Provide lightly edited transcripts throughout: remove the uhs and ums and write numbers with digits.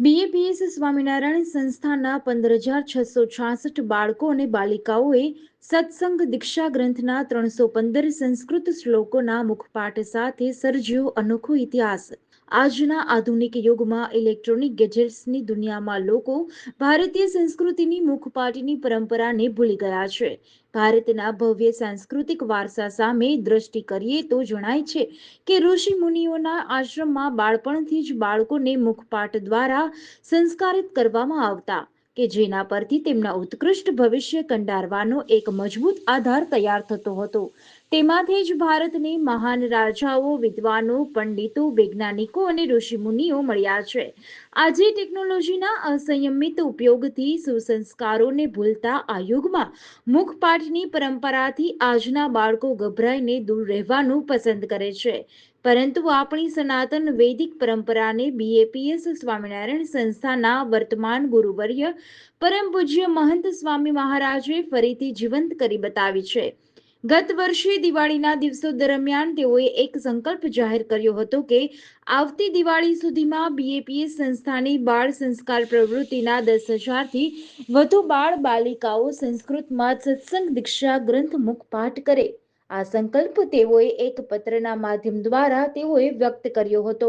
BAPS Swaminarayan સંસ્થાના 15,666 બાળકો અને બાલિકાઓએ સત્સંગ દીક્ષા ગ્રંથના 315 સંસ્કૃત શ્લોકોના મુખપાઠ સાથે સર્જ્યો અનોખો ઇતિહાસ। આજના આધુનિક યુગમાં ઇલેક્ટ્રોનિક ગેજેટ્સની દુનિયામાં લોકો ભારતીય સંસ્કૃતિની મુખપાઠની પરંપરાને ભૂલી ગયા છે। ભારતના ભવ્ય સાંસ્કૃતિક વારસા સામે દ્રષ્ટિ કરીએ તો જણાય છે કે ઋષિ મુનિઓના આશ્રમમાં બાળપણથી જ બાળકોને મુખપાઠ દ્વારા સંસ્કારિત કરવામાં આવતા કે જેના પરથી તેમના ઉત્કૃષ્ટ ભવિષ્ય કંડારવાનો એક મજબૂત આધાર તૈયાર થતો હતો। તેમાંથી જ ભારતને મહાન રાજાઓ, વિદ્વાનો, પંડિતો, વૈજ્ઞાનિકો અને ઋષિમુનિઓ મળ્યા છે। આજે ટેકનોલોજીના અસંયમિત ઉપયોગથી સુસંસ્કારોને ભૂલતા આ યુગમાં મુખપાઠની પરંપરાથી આજના બાળકો ગભરાઈને દૂર રહેવાનું પસંદ કરે છે। પરંતુ આપણી સનાતન વૈદિક પરંપરાને બીએપીએસ સ્વામિનારાયણ સંસ્થાના વર્તમાન ગુરુવર્ય પરમ પૂજ્ય મહંત સ્વામી મહારાજે ફરીથી જીવંત કરી બતાવી છે। ગત વર્ષે દિવાળીના દિવસો દરમિયાન તેઓએ એક સંકલ્પ જાહેર કર્યો હતો કે આવતી દિવાળી સુધીમાં બીએપીએસ સંસ્થાની બાળ સંસ્કાર પ્રવૃત્તિના 10,000થી વધુ બાળ બાલિકાઓ સંસ્કૃતમાં સત્સંગ દીક્ષા ગ્રંથ મુખપાઠ કરે। આ સંકલ્પ તેઓએ એક પત્રના માધ્યમ દ્વારા તેઓએ વ્યક્ત કર્યો હતો।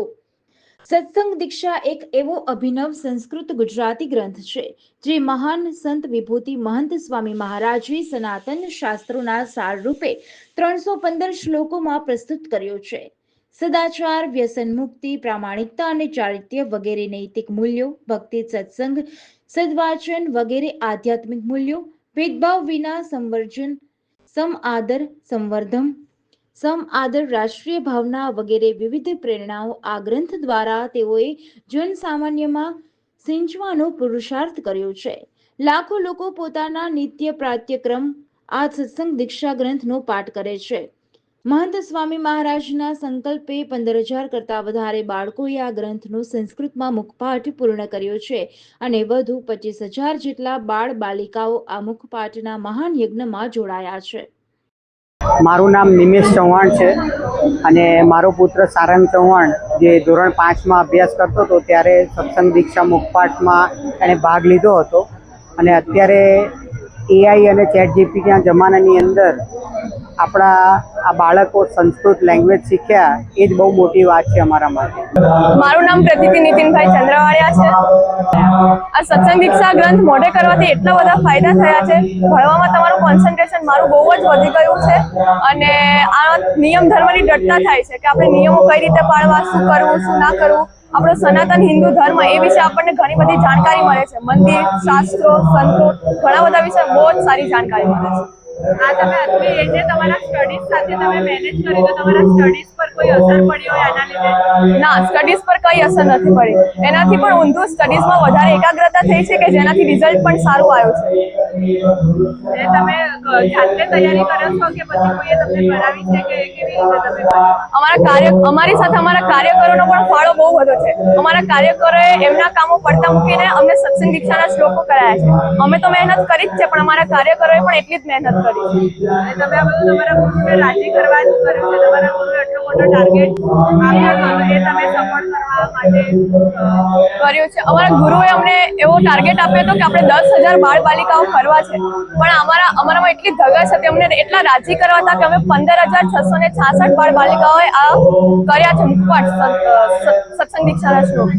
સત્સંગ દીક્ષા એક એવો અભિનવ સંસ્કૃત ગુજરાતી ગ્રંથ છે જે મહાન સંત વિભૂતિ મહંત સ્વામી મહારાજે સનાતન શાસ્ત્રોના સાર રૂપે 315 શ્લોકોમાં પ્રસ્તુત કર્યો છે। સદાચાર, વ્યસન મુક્તિ, પ્રામાણિકતા અને ચારિત્ર્ય વગેરે નૈતિક મૂલ્યો, ભક્તિ, સત્સંગ, સદવાચન વગેરે આધ્યાત્મિક મૂલ્યો, ભેદભાવ વિના સંવર્જન, સમ-આદર, સંવર્ધન, સમ-આદર, રાષ્ટ્રીય ભાવના વગેરે વિવિધ પ્રેરણાઓ આ ગ્રંથ દ્વારા તેઓએ જનસામાન્યમાં સિંચવાનો પુરુષાર્થ કર્યો છે। લાખો લોકો પોતાના નિત્ય પ્રાત્યક્રમ આ સત્સંગ દીક્ષા ગ્રંથનો પાઠ કરે છે। મહંત સ્વામી મહારાજના સંકલ્પે 15,000 કરતાં વધારે બાળકોએ આ ગ્રંથનો સંસ્કૃતમાં મુખપાઠ પૂર્ણ કર્યો છે અને વધુ 25,000 જેટલા બાળ બાલિકાઓ આ મુખપાઠના મહાન યજ્ઞમાં જોડાયા છે। મારું નામ નિમેશ ચૌહાણ છે અને મારો પુત્ર સારંગ ચૌહાણ જે ધોરણ 5માં અભ્યાસ કરતો હતો ત્યારે સત્સંગ દીક્ષા મુખપાઠમાં એણે ભાગ લીધો હતો અને અત્યારે એઆઈ અને ચેટ જીપીટીના જમાનાની અંદર આપણા આ બાળકો સંસ્કૃત લેંગ્વેજ શીખ્યા એ જ બહુ મોટી વાત છે અમારા માટે। મારું નામ પ્રતિતિ નીતિનભાઈ ચંદ્રવાડિયા છે। આ સત્સંગ દીક્ષા ગ્રંથ મોઢે કરવાથી એટલા બધા ફાયદા થયા છે। ભણવામાં તમારું કોન્સન્ટ્રેશન મારું બહુ જ વધી ગયું છે અને આ નિયમ ધર્મની દ્રઢતા થાય છે કે આપણે નિયમો કઈ રીતે પાળવા, શું કરવું, શું ના કરવું, આપણો સનાતન હિન્દુ ધર્મ એ વિશે આપણને ઘણી બધી જાણકારી મળે છે। મંદિર, શાસ્ત્રો, સંતો ઘણા બધા વિશે બહુ જ સારી જાણકારી મળે છે। આ તમે આટલી એજે તમારા સ્ટડીઝ સાથે તમે મેનેજ કર્યું તો તમારા સ્ટડીઝ પર કોઈ અસર પડ્યો હોય આના લીધે? ના, સ્ટડીઝ પર કઈ અસર નથી પડી। એનાથી પણ ઊંધું સ્ટડીઝમાં વધારે એકાગ્રતા થઈ છે કે જેનાથી રિઝલ્ટ પણ સારું આવ્યું છે। એ તમે જાતે તૈયારી કરો છો કે પછી કોઈએ તમને કરાવી છે કે કેવી રીતે તમે કરો? અમારી સાથે અમારા કાર્યકરોનો પણ ફાળો બહુ વધુ છે। અમારા કાર્યકરોએ એમના કામો પડતા મૂકીને અમને સત્સંગ દીક્ષાના શ્લોકો કરાયા છે। અમે તો મહેનત કરી જ છે પણ અમારા કાર્યકરોએ પણ એટલી જ મહેનત કરી છે। અને તમે આ બધું તમારા ગુરુને રાજી કરવા જ કર્યું છે। તમારા ગુરુએ એટલો મોટો ટાર્ગેટ આપ્યો હતો એ તમે સફળ કરવા માટે કર્યું છે। અમારા ગુરુએ અમને એવો ટાર્ગેટ આપ્યો હતો કે આપણે 10,000 બાળ બાલિકાઓ કરવા છે પણ અમારામાં એટલી ધગશ હતી, અમને એટલા રાજી કરવા હતા કે અમે 15,666 બાળ બાલિકાઓએ આ કર્યા છે મુખપાઠ सत्संग दीक्षा श्लोक।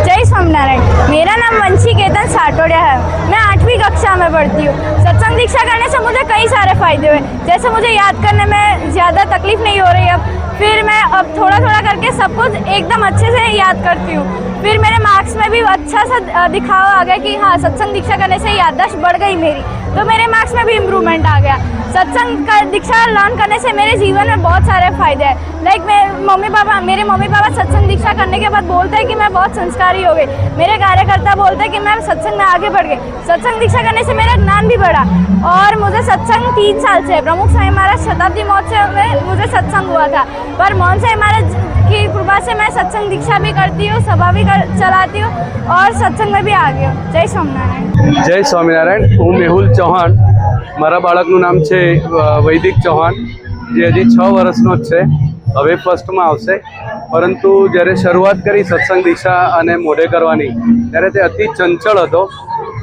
जय स्वामीनारायण। मेरा नाम वंशी केतन साटोडिया है। मैं 8वीं कक्षा में पढ़ती हूँ। सत्संग दीक्षा करने से मुझे कई सारे फायदे हुए, जैसे मुझे याद करने में ज़्यादा तकलीफ नहीं हो रही अब। फिर मैं अब थोड़ा थोड़ा करके सब कुछ एकदम अच्छे से याद करती हूँ। फिर मेरे मार्क्स में भी अच्छा सा दिखावा आ गया कि हाँ सत्संग दीक्षा करने से याददाश्त बढ़ गई मेरी, तो मेरे मार्क्स में भी इम्प्रूवमेंट आ गया। सत्संग दीक्षा लर्न करने से मेरे जीवन में बहुत सारे फायदे हैं। लाइक मेरे मम्मी पापा सत्संग दीक्षा करने के बाद बोलते हैं कि मैं बहुत संस्कारी हो गई। मेरे कार्यकर्ता बोलते हैं कि मैं सत्संग में आगे बढ़ गई। सत्संग दीक्षा करने से मेरा ज्ञान भी बढ़ा और मुझे सत्संग 3 साल से प्रमुख स्वामी महाराज शताब्दी महोत्सव में मुझे सत्संग हुआ था, पर मोहन स्वामी महाराज की कृपा से मैं सत्संग दीक्षा भी करती हूँ, सभा भी चलाती हूँ और सत्संग में भी आ गई हूँ। जय स्वामीनारायण। जय स्वामीनारायण। हूँ मेहुल चौहान। मारा बाळकનું નામ છે વૈદિક ચૌહાણ, જે હજી 6 વર્ષનો જ છે હવે ફર્સ્ટમાં આવશે, પરંતુ જ્યારે શરૂઆત કરી સત્સંગ દીક્ષા અને મોઢે કરવાની ત્યારે તે અતિ ચંચળ હતો,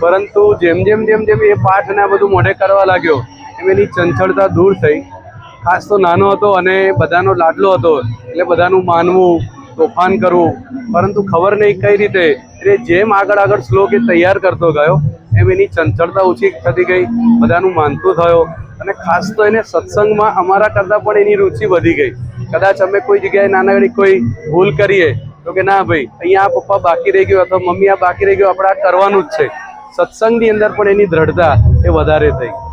પરંતુ જેમ જેમ એ પાઠ અને આ બધું મોઢે કરવા લાગ્યો એમ એની ચંચળતા દૂર થઈ. ખાસ તો નાનો હતો અને બધાનો લાડલો હતો, એટલે બધાનું માનવું, તોફાન કરવું, પરંતુ ખબર નહીં કઈ રીતે એટલે જેમ આગળ શ્લોક એ તૈયાર કરતો ગયો એમ એની ચંચળતા ઓછી થતી ગઈ, બધાનું માનતું થયો અને ખાસ તો એને સત્સંગમાં અમારા કરતાં પણ એની રુચિ વધી ગઈ. કદાચ અમે કોઈ જગ્યાએ નાનકડી કોઈ ભૂલ કરીએ તો કે ના ભાઈ અહીંયા આ પપ્પા બાકી રહી ગયો અથવા મમ્મી આ બાકી રહી ગયો, આપણે આ કરવાનું જ છે. સત્સંગની અંદર પણ એની દ્રઢતા એ વધારે થઈ.